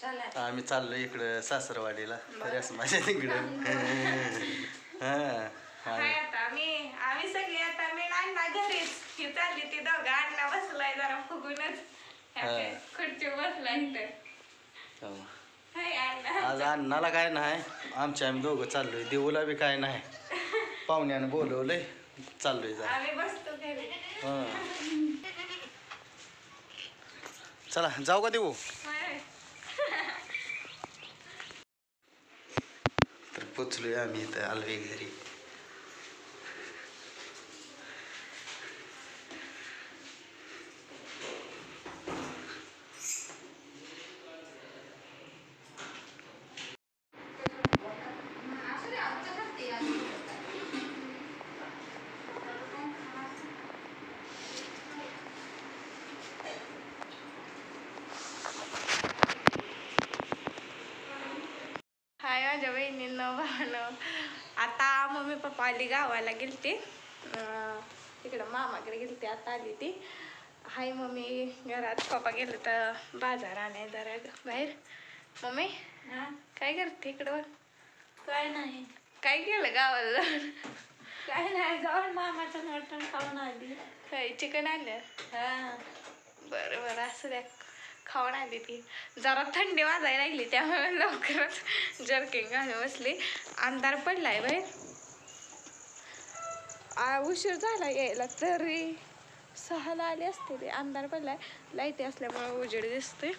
आम्ही चाललो इकडं सासरवाडीला तरी असं माझ्या तिकडं आम्ही सगळी आता मी अण्णा घरीच ही चालली ती दोघं अण्णा बसलाय जरा फुगूनच खुर्ची बसलाय तर आज अण्णाला काय नाही आमच्या आम्ही दोघं चाललोय देऊला बी काय नाही पाहुण्यानं बोलवलंय चाललोय जरा आम्ही बसतो घरी चला जाऊ का देऊ तर पोचलोय आम्ही इथं आलोय घरी माझ्या बहिणीनं भावानं आता मम्मी पप्पा आली गावाला गेलते तिकडं मामाकडे गेलते आता आली ती हाय मम्मी घरात पप्पा गेले तर बाजार आणाय जरा बाहेर मम्मी काय करते इकडं काय नाही काय केलं गावाला जाऊन काय नाही जाऊन मामाचं मटण खाऊन आली काय चिकन आणलं हा बरं बरं असं द्या खाऊन आली ती जरा थंडी वाजायला लागली त्यामुळे लवकरच जर्किंग घालून बसली अंधार पडलाय बाहेर उशीर झाला यायला तरी 6ला आले असते ते अंधार पडलाय लाईटी असल्यामुळे उजेड दिसते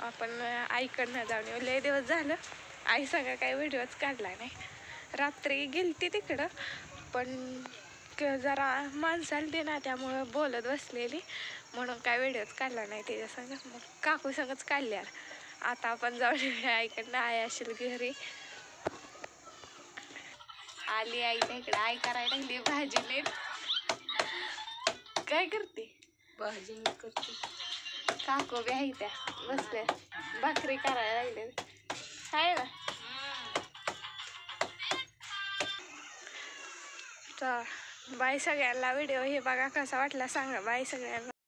आपण आईकडनं जाऊन येऊ लय दिवस झालं आई सगळं काही व्हिडिओच काढला नाही रात्री गेलती तिकडं पण जरा माणसाला दे ना त्यामुळं बोलत बसलेली म्हणून काय व्हिडिओच काढला नाही त्याच्या संग मग काकू संगच काढल्यावर आता आपण जाऊन आईकडनं आई असेल घरी आली आईच्या इकडे आई करायला लागली भाजी नीट काय करते भाजी करते काकू बी आहे त्या बसल्या भाकरी करायला लागले आहे ना तर बाय सगळ्यांना व्हिडिओ हे बघा कसा वाटला सांगा बाय सगळ्यांना